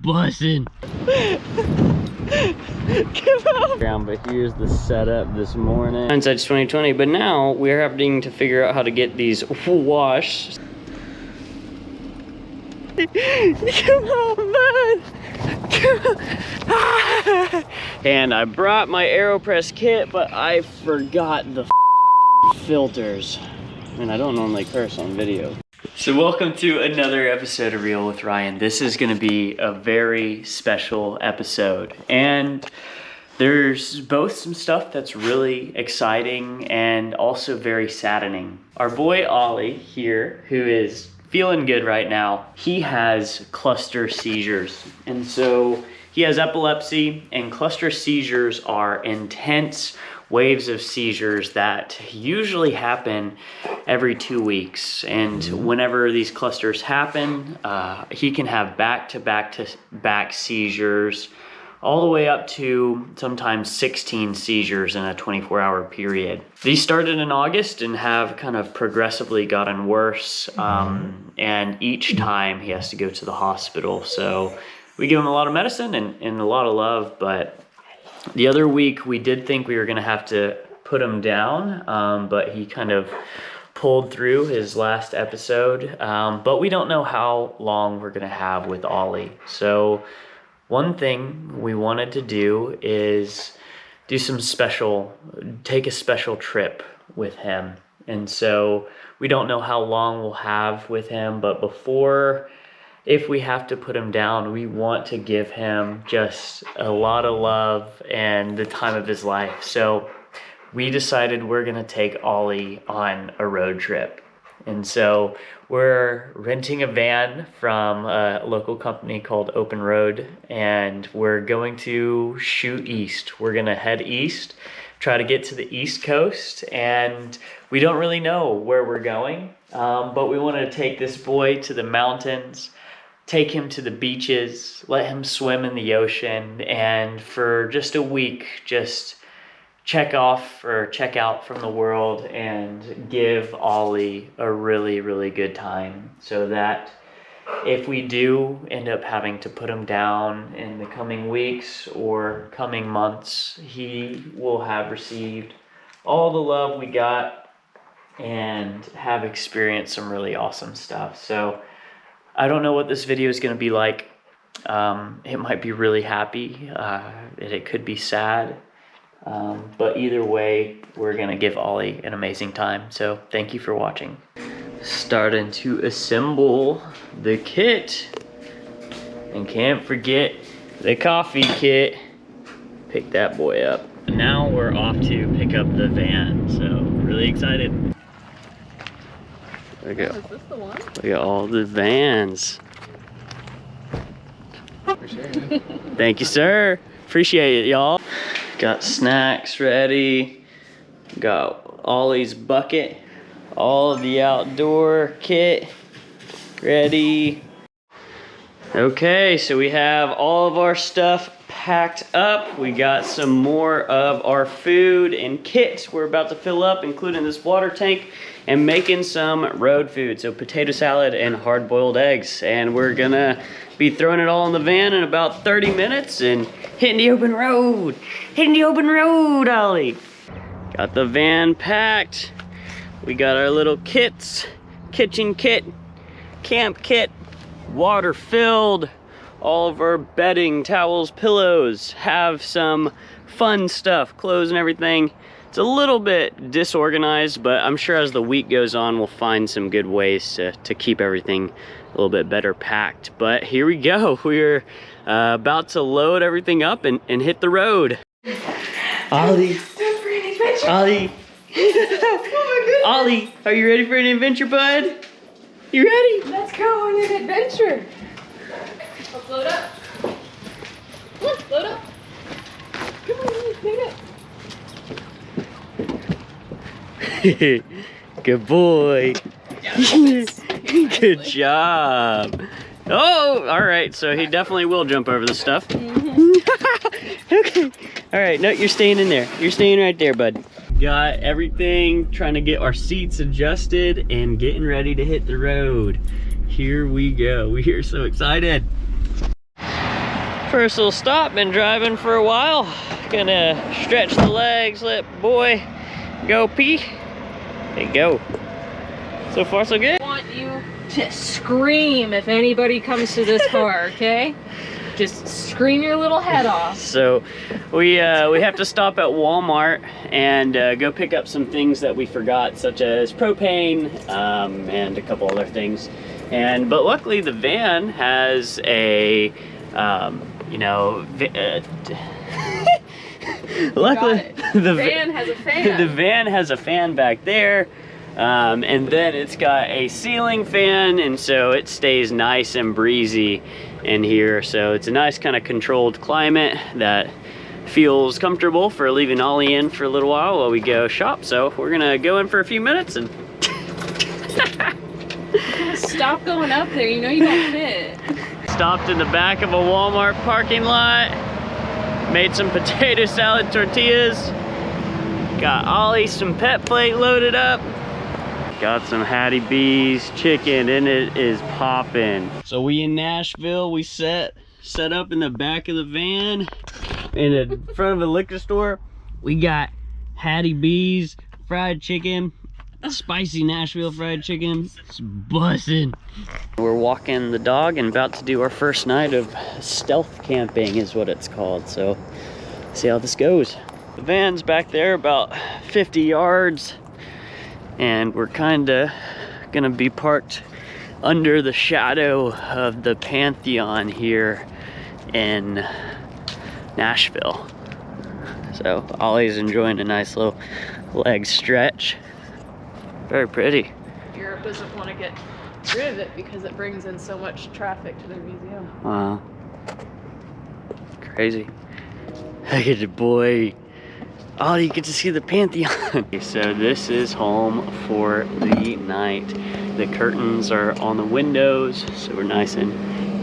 bussing. But here's the setup this morning. Hindsight's 2020, but now we're having to figure out how to get these washed. Come on, man. Come on. And I brought my AeroPress kit, but I forgot the filters. And I don't normally curse on video. So welcome to another episode of Real with Ryan. This is gonna be a very special episode. And there's both some stuff that's really exciting and also very saddening. Our boy Ollie here, who is feeling good right now, he has cluster seizures. And so he has epilepsy, and cluster seizures are intense waves of seizures that usually happen every 2 weeks. And whenever these clusters happen, he can have back-to-back seizures, all the way up to sometimes 16 seizures in a 24-hour period. These started in August and have kind of progressively gotten worse. And each time he has to go to the hospital. So we give him a lot of medicine and a lot of love, but the other week we did think we were gonna have to put him down, but he kind of pulled through his last episode. But we don't know how long we're gonna have with Ollie. So one thing we wanted to do is take a special trip with him. And so we don't know how long we'll have with him, but if we have to put him down, we want to give him just a lot of love and the time of his life. So we decided we're gonna take Ollie on a road trip. And so we're renting a van from a local company called Open Road, and we're going to shoot east. We're gonna head east, try to get to the East Coast, and we don't really know where we're going, but we want to take this boy to the mountains, take him to the beaches, let him swim in the ocean, and for just a week, just check out from the world and give Ollie a really, really good time, so that if we do end up having to put him down in the coming weeks or coming months, he will have received all the love we got and have experienced some really awesome stuff. So I don't know what this video is going to be like. It might be really happy, it could be sad. But either way, we're gonna give Ollie an amazing time. So thank you for watching. Starting to assemble the kit. And can't forget the coffee kit. Pick that boy up. Now we're off to pick up the van. So really excited. Look at, is this the one? Look at all the vans. Thank you, sir. Appreciate it, y'all. Got snacks ready. Got Ollie's bucket. All of the outdoor kit ready. Okay, so we have all of our stuff packed up. We got some more of our food and kits we're about to fill up, including this water tank, and making some road food. So potato salad and hard-boiled eggs. And we're gonna be throwing it all in the van in about 30 minutes and hitting the open road. Hitting the open road, Ollie. Got the van packed. We got our little kits, kitchen kit, camp kit, water filled, all of our bedding, towels, pillows, have some fun stuff, clothes and everything. It's a little bit disorganized, but I'm sure as the week goes on, we'll find some good ways to keep everything a little bit better packed. But here we go. We're about to load everything up and hit the road. Ollie. Ollie. Oh Ollie, are you ready for an adventure, bud? You ready? Let's go on an adventure. Let's load up. Let's load up. Come on, load up. Good boy. Good job. Oh, all right. So he definitely will jump over the stuff. Okay. All right. No, you're staying in there. You're staying right there, bud. Got everything, trying to get our seats adjusted and getting ready to hit the road. Here we go. We are so excited. First little stop, been driving for a while. Gonna stretch the legs, let boy go pee. There you go. So far so good. I want you to scream if anybody comes to this car, okay? Just scream your little head off. So we have to stop at Walmart and go pick up some things that we forgot, such as propane and a couple other things. But luckily the van has a luckily the van has a fan. The van has a fan back there. And then it's got a ceiling fan, and so it stays nice and breezy in here. So it's a nice kind of controlled climate that feels comfortable for leaving Ollie in for a little while we go shop. So we're gonna go in for a few minutes and stop going up there, you know you don't fit. Stopped in the back of a Walmart parking lot, made some potato salad tortillas, got Ollie some pet plate loaded up. Got some Hattie B's chicken and it is popping. So we in Nashville, we set up in the back of the van in the front of a liquor store. We got Hattie B's fried chicken, spicy Nashville fried chicken. It's bussin'. We're walking the dog and about to do our first night of stealth camping is what it's called. So see how this goes. The van's back there about 50 yards. And we're kinda gonna be parked under the shadow of the Pantheon here in Nashville. So Ollie's enjoying a nice little leg stretch. Very pretty. Europe doesn't want to get rid of it because it brings in so much traffic to their museum. Wow. Crazy. Look at the boy. Oh, you get to see the Pantheon. So this is home for the night. The curtains are on the windows, so we're nice and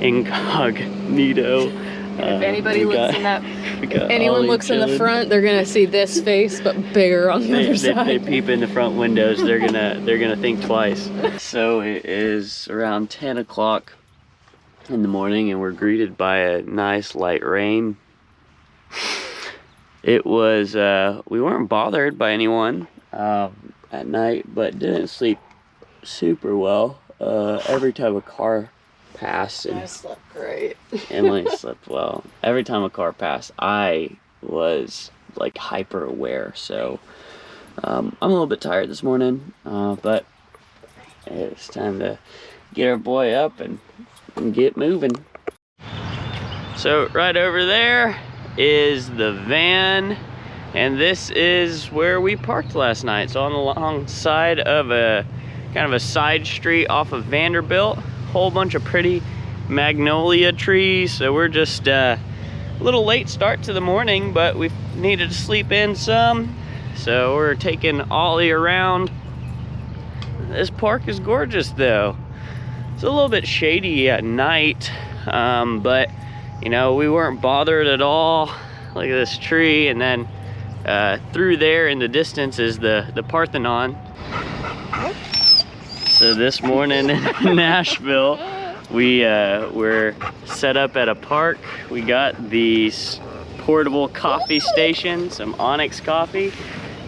incognito. If anybody looks in that, if anyone looks in the front, they're gonna see this face, but bigger on the other side. They peep in the front windows, they're gonna think twice. So it is around 10 o'clock in the morning, and we're greeted by a nice light rain. It was, we weren't bothered by anyone at night, but didn't sleep super well. Every time a car passed, and I slept great. Emily slept well. Every time a car passed, I was like hyper aware. So I'm a little bit tired this morning, but it's time to get our boy up and get moving. So right over there is the van, and this is where we parked last night. So on the long side of a kind of a side street off of Vanderbilt, whole bunch of pretty magnolia trees. So we're just a little late start to the morning, but we needed to sleep in some, so we're taking Ollie around. This park is gorgeous though. It's a little bit shady at night, but you know, we weren't bothered at all. Look at this tree, and then through there in the distance is the Parthenon. So this morning in Nashville, we were set up at a park. We got these portable coffee station, some Onyx coffee,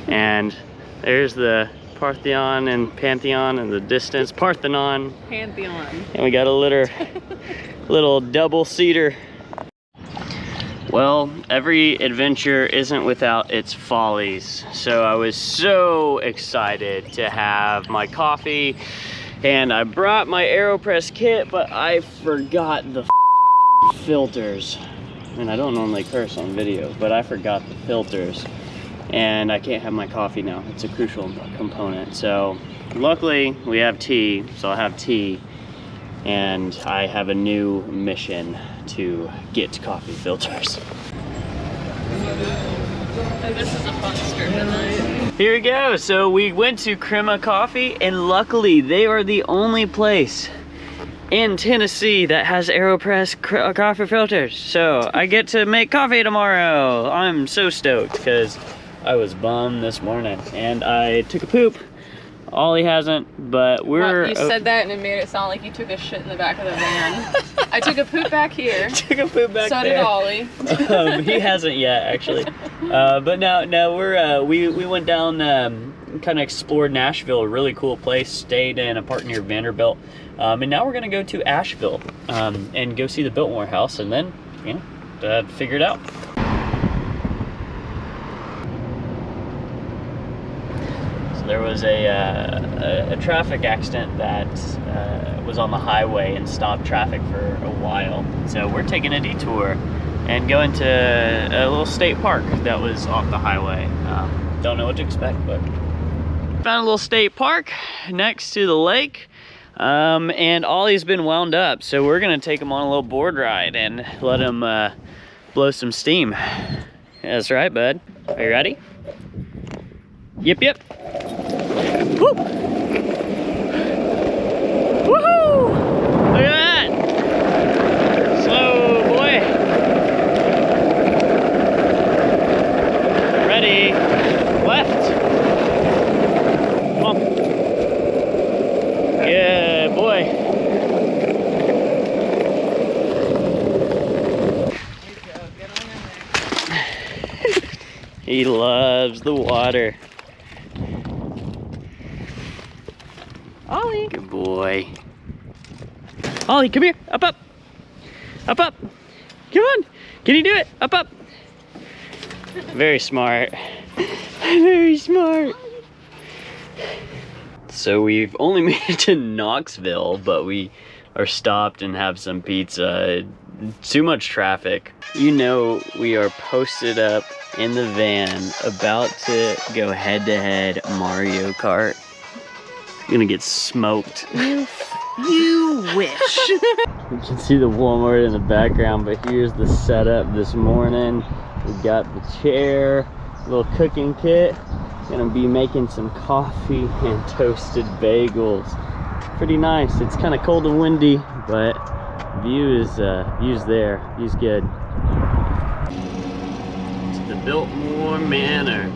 and there's the Parthenon and Pantheon in the distance. Parthenon. Pantheon. And we got a little double-seater. Well, every adventure isn't without its follies. So I was so excited to have my coffee, and I brought my AeroPress kit, but I forgot the filters. And I don't normally curse on video, but I forgot the filters. And I can't have my coffee now. It's a crucial component. So luckily we have tea, so I'll have tea. And I have a new mission to get coffee filters. And this is a fun strip tonight. Here we go. So we went to Crema Coffee, and luckily they are the only place in Tennessee that has AeroPress coffee filters. So I get to make coffee tomorrow. I'm so stoked because I was bummed this morning and I took a poop Ollie hasn't, but we're... Well, you said that and it made it sound like you took a shit in the back of the van. I took a poop back here. Took a poop back so there. did Ollie. He hasn't yet, actually. But no, we're we went down, kind of explored Nashville, a really cool place. Stayed in a park near Vanderbilt, and now we're gonna go to Asheville and go see the Biltmore House, and then figure it out. So there was a traffic accident that was on the highway and stopped traffic for a while. So we're taking a detour and going to a little state park that was off the highway. Don't know what to expect, but found a little state park next to the lake. And Ollie's been wound up, so we're gonna take him on a little board ride and let him blow some steam. That's right, bud. Are you ready? Yep, yep. Woo! Woohoo! Look at that! Slow, boy. Ready? Left. Come on. Yeah, boy. He loves the water. Ollie. Good boy. Ollie, come here. Up, up. Up, up. Come on. Can you do it? Up, up. Very smart. Very smart. So we've only made it to Knoxville, but we are stopped and have some pizza. Too much traffic. You know, we are posted up in the van about to go head-to-head Mario Kart. Gonna get smoked. You wish. You can see the Walmart in the background, but here's the setup this morning. We got the chair, little cooking kit. Gonna be making some coffee and toasted bagels. Pretty nice. It's kind of cold and windy, but view's there. View's good. To the Biltmore Manor.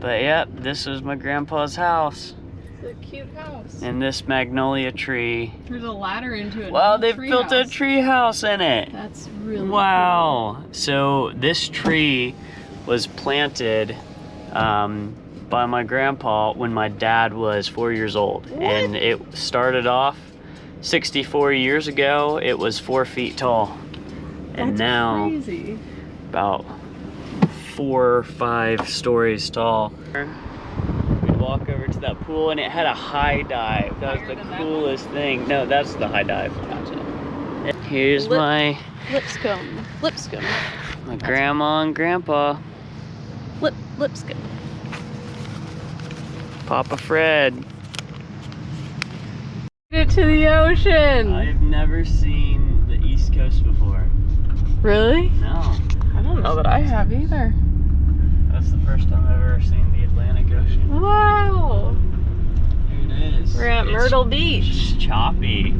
But yep, this was my grandpa's house. It's a cute house. And this magnolia tree. There's a ladder into it. Wow, they've built a tree house in it. That's really wow. Cool. So this tree was planted by my grandpa when my dad was 4 years old. What? And it started off 64 years ago. It was 4 feet tall. And That's now crazy. about 4 or 5 stories tall. We'd walk over to that pool and it had a high dive. That was the coolest thing. No, that's the high dive. Gotcha. Here's my Lipscomb. Lipscomb. my grandma and grandpa. Lipscomb. Papa Fred. Get to the ocean. I've never seen the East Coast before. Really? No. I don't know that I have either. That's the first time I've ever seen the Atlantic Ocean. Wow. Here it is. We're at Myrtle Beach. It's choppy.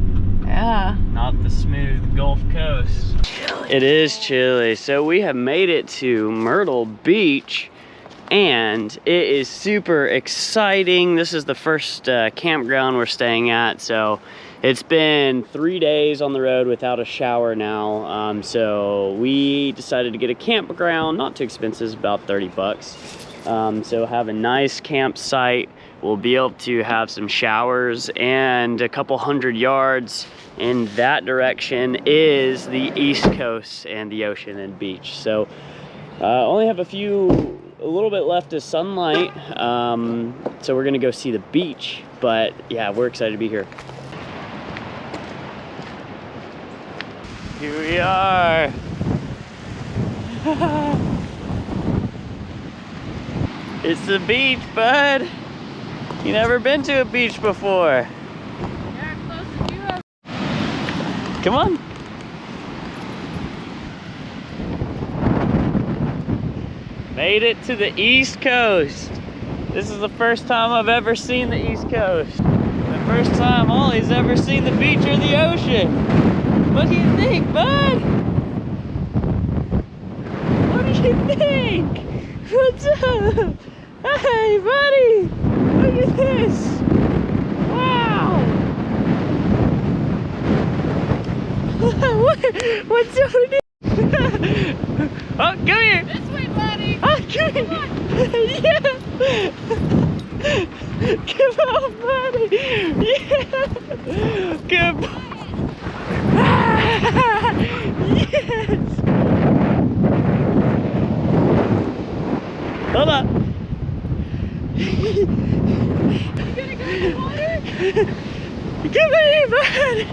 Yeah. Not the smooth Gulf Coast. It is chilly. So we have made it to Myrtle Beach and it is super exciting. This is the first campground we're staying at. So it's been 3 days on the road without a shower now. So we decided to get a campground, not too expensive, it's about 30 bucks. So have a nice campsite. We'll be able to have some showers and a couple 100 yards in that direction is the East Coast and the ocean and beach. So only have a little bit left of sunlight. So we're gonna go see the beach, but yeah, we're excited to be here. Here we are. It's the beach, bud. You never been to a beach before. Yeah, close as you have. Come on. Made it to the East Coast. This is the first time I've ever seen the East Coast. The first time Ollie's ever seen the beach or the ocean. What do you think, bud? What do you you think? What's up? Hey, buddy! Look at this! Wow! What's up? Oh, come here! This way, buddy. Oh, come here! Yeah! Come on, buddy! Yeah! Good boy! Yes! Hold up! You gonna go in the water? Come here, buddy!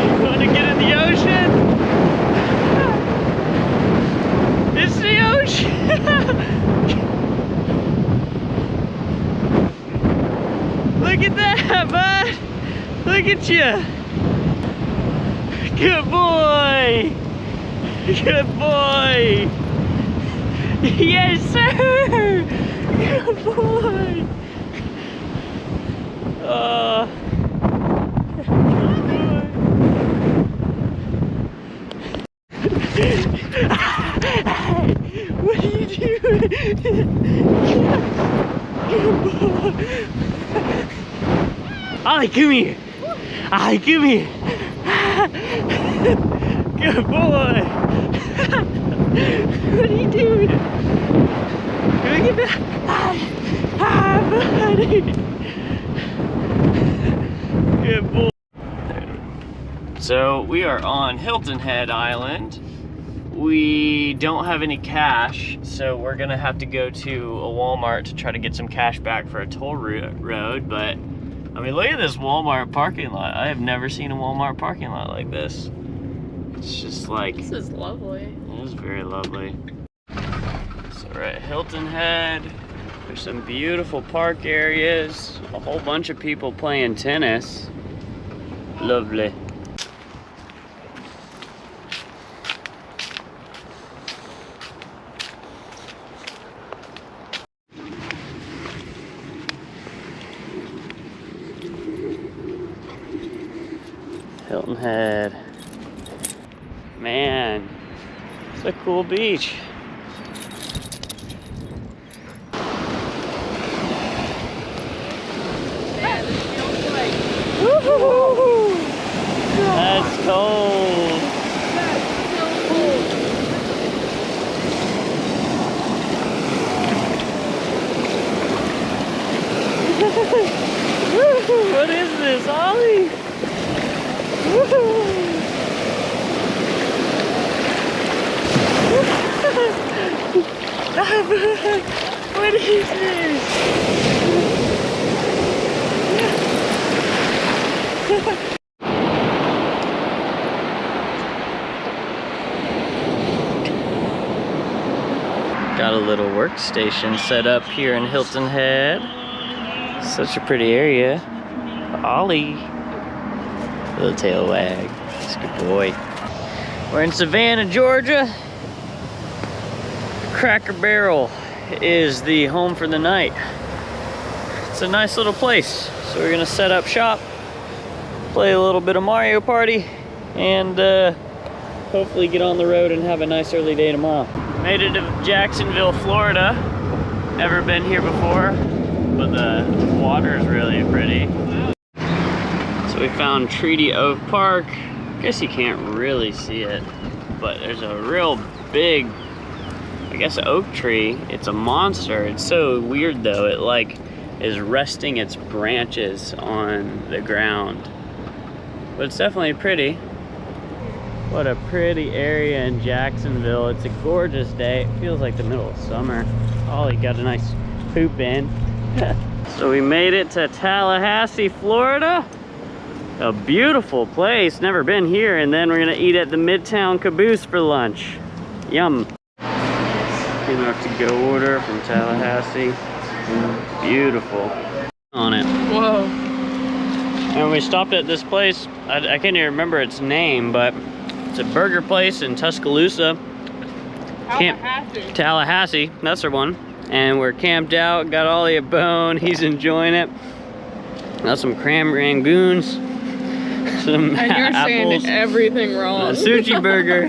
You want to get in the ocean? It's the ocean! Look at that, bud! Look at you! Good boy! Good boy! Yes, sir! Good boy! Good boy! What are you doing? Good boy! Ollie, come here! Ollie, come here! Good boy! What are you doing? Look at that! Hi, buddy! Good boy! So we are on Hilton Head Island. We don't have any cash, so we're gonna have to go to a Walmart to try to get some cash back for a toll road, but I mean, look at this Walmart parking lot. I have never seen a Walmart parking lot like this. It's just like... This is lovely. It is very lovely. So we're at Hilton Head. There's some beautiful park areas. A whole bunch of people playing tennis. Lovely. Hilton Head. Man, it's a cool beach. Yeah, this feels like. Woo-hoo-hoo-hoo. That's cold. That's so cool. What is this, Ollie? Woo-hoo. What is this? Got a little workstation set up here in Hilton Head. Such a pretty area. Ollie. Little tail wag. He's a good boy. We're in Savannah, Georgia. Cracker Barrel is the home for the night. It's a nice little place. So we're gonna set up shop, play a little bit of Mario Party, and hopefully get on the road and have a nice early day tomorrow. Made it to Jacksonville, Florida. Never been here before, but the water is really pretty. So we found Treaty Oak Park. I guess you can't really see it, but there's a real big, I guess, oak tree. It's a monster. It's so weird though. It like is resting its branches on the ground. But it's definitely pretty. What a pretty area in Jacksonville. It's a gorgeous day. It feels like the middle of summer. Ollie got a nice poop in. So we made it to Tallahassee, Florida. A beautiful place. Never been here. And then we're gonna eat at the Midtown Caboose for lunch. Yum. Came out to go order from Tallahassee. Beautiful. On it. Whoa. And we stopped at this place. I can't even remember its name, but it's a burger place in Tuscaloosa. Tallahassee, that's the one. And we're camped out, got Ollie a bone, he's enjoying it. Got some cram rangoons. some And you're apples, saying everything wrong. a sushi burger.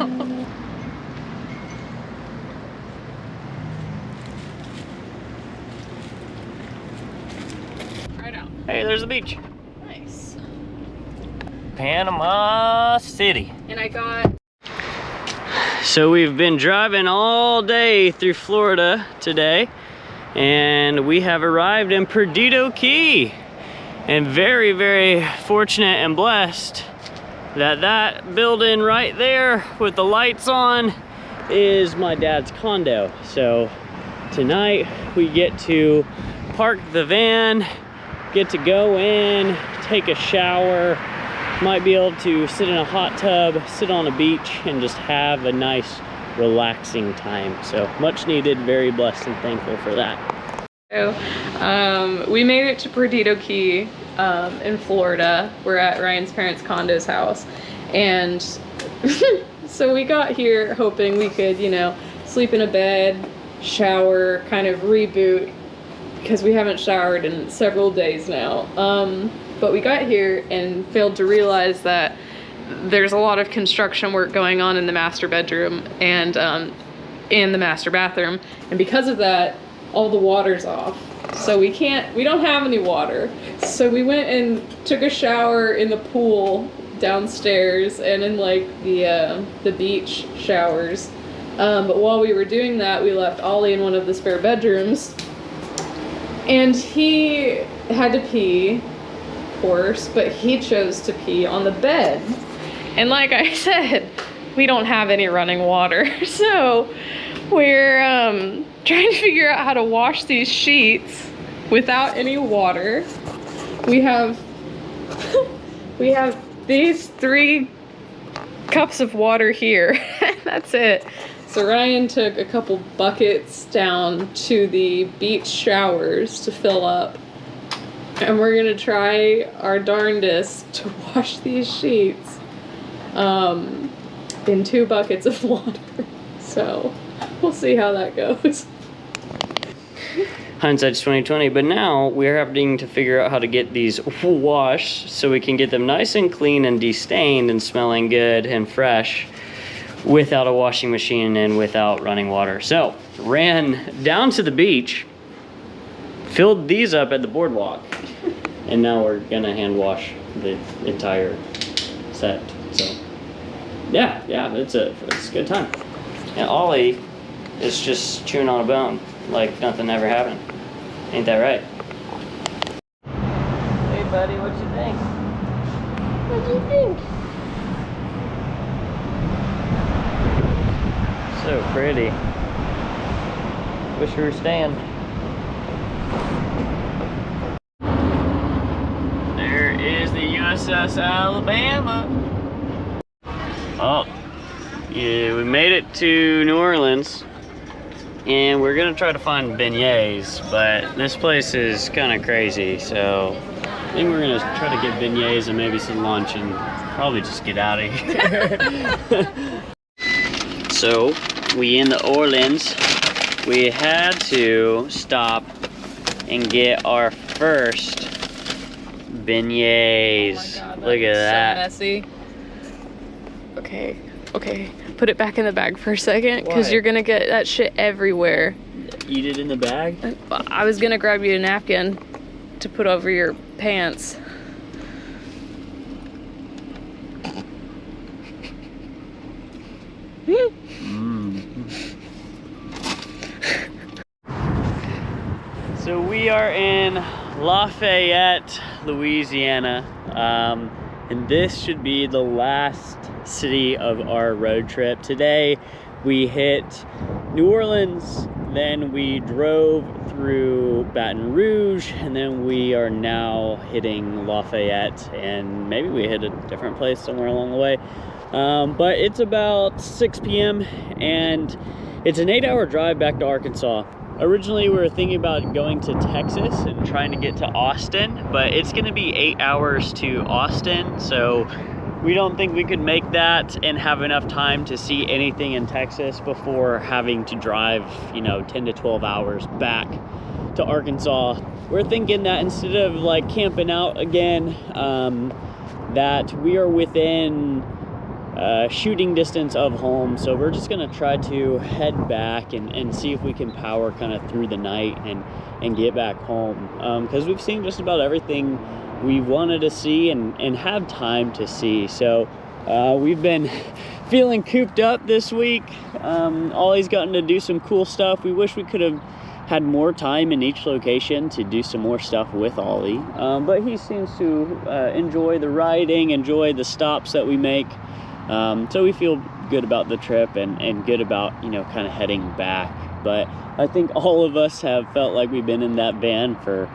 Right out. Hey, there's the beach. Nice. Panama City. And I got... So we've been driving all day through Florida today, and we have arrived in Perdido Key. And very, very fortunate and blessed that that building right there with the lights on is my dad's condo. So tonight we get to park the van, get to go in, take a shower, might be able to sit in a hot tub, sit on a beach, and just have a nice relaxing time. So much needed, very blessed and thankful for that. So, we made it to Perdido Key in Florida. We're at Ryan's parents' condo's house, and so we got here hoping we could, you know, sleep in a bed, shower, kind of reboot, because we haven't showered in several days now. But we got here and failed to realize that there's a lot of construction work going on in the master bedroom and in the master bathroom, and because of that, all the water's off. So we don't have any water. So we went and took a shower in the pool downstairs and in like the beach showers. But while we were doing that, we left Ollie in one of the spare bedrooms, and he had to pee, of course, but he chose to pee on the bed. And like I said, we don't have any running water. So we're trying to figure out how to wash these sheets without any water. We have these 3 cups of water here. That's it. So Ryan took a couple buckets down to the beach showers to fill up, and we're gonna try our darndest to wash these sheets in 2 buckets of water. So we'll see how that goes. Hindsight's 20/20, but now we're having to figure out how to get these washed so we can get them nice and clean and de-stained and smelling good and fresh without a washing machine and without running water. So ran down to the beach, filled these up at the boardwalk, and now we're gonna hand wash the entire set. So yeah, it's a good time. And Ollie is just chewing on a bone like nothing ever happened. Ain't that right? Hey buddy, what you think? What do you think? So pretty. Wish we were staying. There is the USS Alabama. Oh, yeah, we made it to New Orleans. And we're gonna try to find beignets, but this place is kind of crazy, so I think we're gonna try to get beignets and maybe some lunch and probably just get out of here. So, we in the Orleans, we had to stop and get our first beignets. Oh my God, look at that. So messy. Okay, put it back in the bag for a second, because Why? you're gonna get that shit everywhere. Eat it in the bag? I was gonna grab you a napkin to put over your pants. So we are in Lafayette, Louisiana, and this should be the last city of our road trip. Today we hit New Orleans, then we drove through Baton Rouge, and then we are now hitting Lafayette, and maybe we hit a different place somewhere along the way. But it's about 6 p.m. and it's an 8-hour drive back to Arkansas. Originally we were thinking about going to Texas and trying to get to Austin, but it's gonna be 8 hours to Austin, so we don't think we could make that and have enough time to see anything in Texas before having to drive, 10 to 12 hours back to Arkansas. We're thinking that instead of like camping out again, that we are within shooting distance of home, so we're just gonna try to head back and see if we can power kind of through the night and get back home, because we've seen just about everything we wanted to see and have time to see. So we've been feeling cooped up this week. Ollie's gotten to do some cool stuff. We wish we could have had more time in each location to do some more stuff with Ollie, but he seems to enjoy the riding, enjoy the stops that we make. So we feel good about the trip and good about, you know, kind of heading back. But I think all of us have felt like we've been in that van for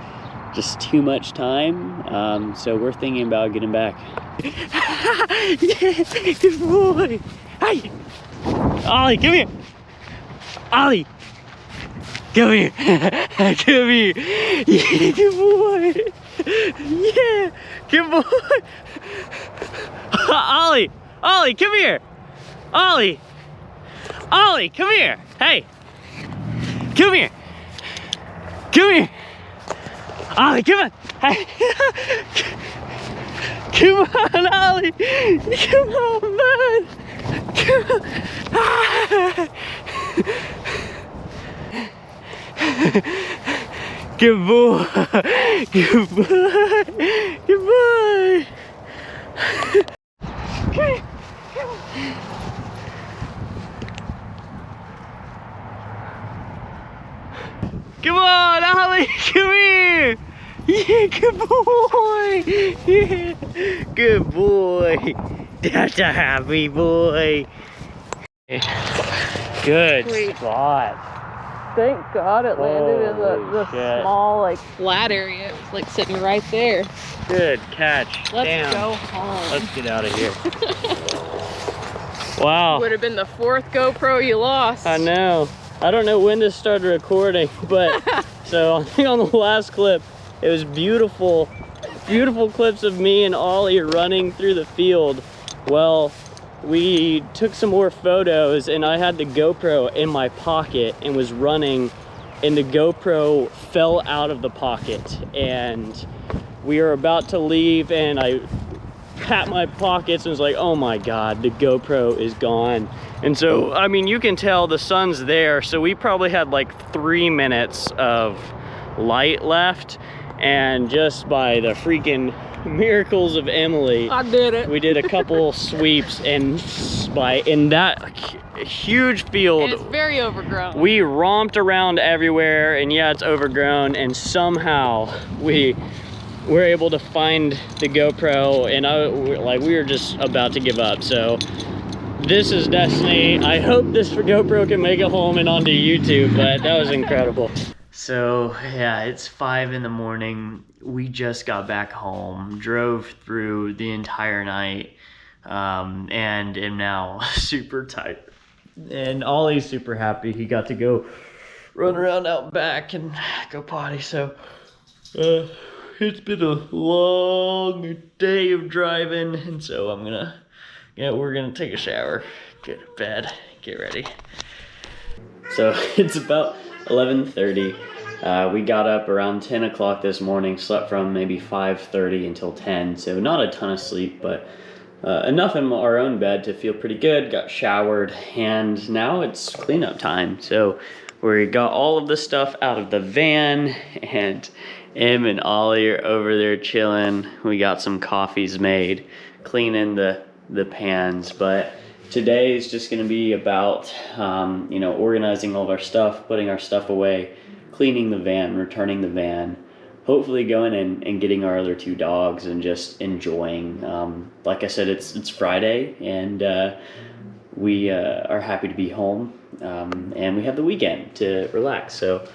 just too much time. So we're thinking about getting back. Yeah, good boy. Hey, Ollie, come here. Ollie, come here. Come here. Yeah, good boy. Yeah, good boy. Ollie. Ollie, come here! Ollie! Ollie, come here! Hey! Come here! Come here! Ollie, come on! Hey! Come on, Ollie! Come on, bud! Come on! Ah! Good boy! Good boy! Good boy! Come here. Come on, Ollie, come here. Yeah, good boy. Yeah, good boy. That's a happy boy. Good spot. Thank God it landed in the shit. small, like, flat area. It was, like, sitting right there. Good catch. Let's Damn. go home. Let's get out of here. Wow. Would have been the 4th GoPro you lost. I know. I don't know when this started recording, but so I think on the last clip, it was beautiful, beautiful clips of me and Ollie running through the field. Well, we took some more photos and I had the GoPro in my pocket and was running, and the GoPro fell out of the pocket, and we were about to leave and I pat my pockets and was like, oh my God, the GoPro is gone. And so, I mean, you can tell the sun's there, so we probably had like 3 minutes of light left, and just by the freaking miracles of Emily, I did it. we did a couple sweeps, and in that huge field, And it's very overgrown. we romped around everywhere, and yeah, it's overgrown, and somehow we were able to find the GoPro, and we were just about to give up. So this is destiny. I hope this GoPro can make it home and onto YouTube, but that was incredible. So yeah, it's 5 in the morning. We just got back home, drove through the entire night, and am now super tired. And Ollie's super happy. He got to go run around out back and go potty. So it's been a long day of driving, and so we're gonna take a shower, get to bed, get ready. So it's about 11:30. We got up around 10 o'clock this morning, slept from maybe 5:30 until 10, so not a ton of sleep, but enough in our own bed to feel pretty good. Got showered, and now it's cleanup time. So we got all of the stuff out of the van, and Em and Ollie are over there chilling. We got some coffees made, cleaning the pans, but today is just going to be about organizing all of our stuff, putting our stuff away, cleaning the van, returning the van, hopefully going and getting our other 2 dogs and just enjoying. Like I said, it's Friday, and we are happy to be home, and we have the weekend to relax. So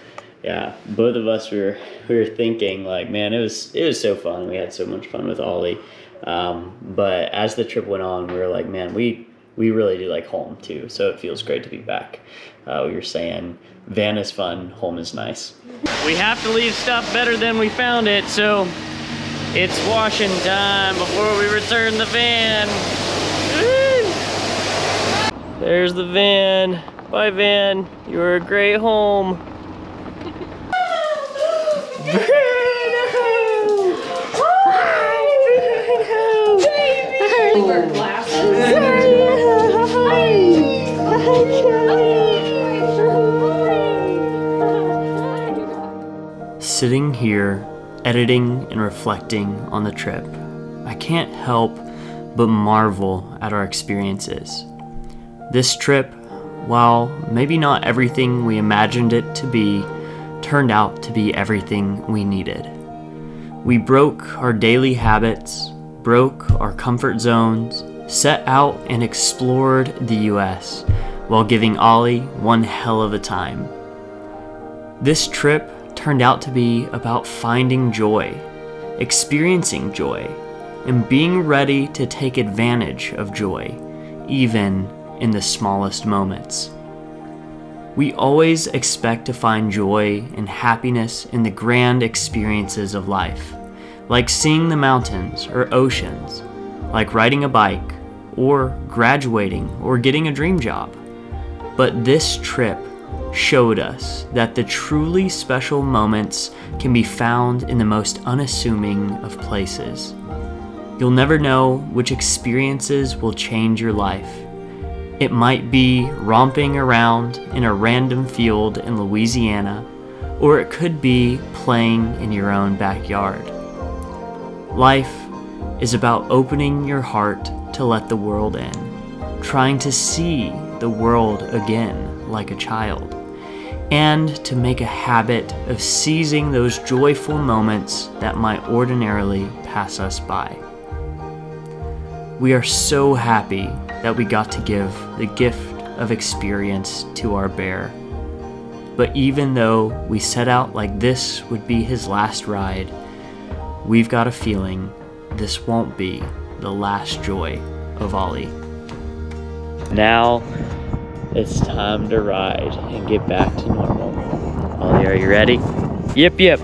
yeah, both of us we were thinking, like, man, it was so fun. We had so much fun with Ollie. But as the trip went on, we were like, man, we really do like home too. So it feels great to be back. We were saying van is fun, home is nice. We have to leave stuff better than we found it, so it's washing time before we return the van. Woo! There's the van. Bye, van. You were a great home. Bruno! Hi, Bruno! sitting here, editing and reflecting on the trip, I can't help but marvel at our experiences. This trip, while maybe not everything we imagined it to be, turned out to be everything we needed. We broke our daily habits, broke our comfort zones, set out and explored the US while giving Ollie one hell of a time. This trip turned out to be about finding joy, experiencing joy, and being ready to take advantage of joy, even in the smallest moments. We always expect to find joy and happiness in the grand experiences of life, like seeing the mountains or oceans, like riding a bike, or graduating, or getting a dream job. But this trip showed us that the truly special moments can be found in the most unassuming of places. You'll never know which experiences will change your life. It might be romping around in a random field in Louisiana, or it could be playing in your own backyard. Life is about opening your heart to let the world in, trying to see the world again like a child, and to make a habit of seizing those joyful moments that might ordinarily pass us by. We are so happy that we got to give the gift of experience to our bear. But even though we set out like this would be his last ride, we've got a feeling this won't be the last joy of Ollie. Now it's time to ride and get back to normal. Ollie, are you ready? Yep.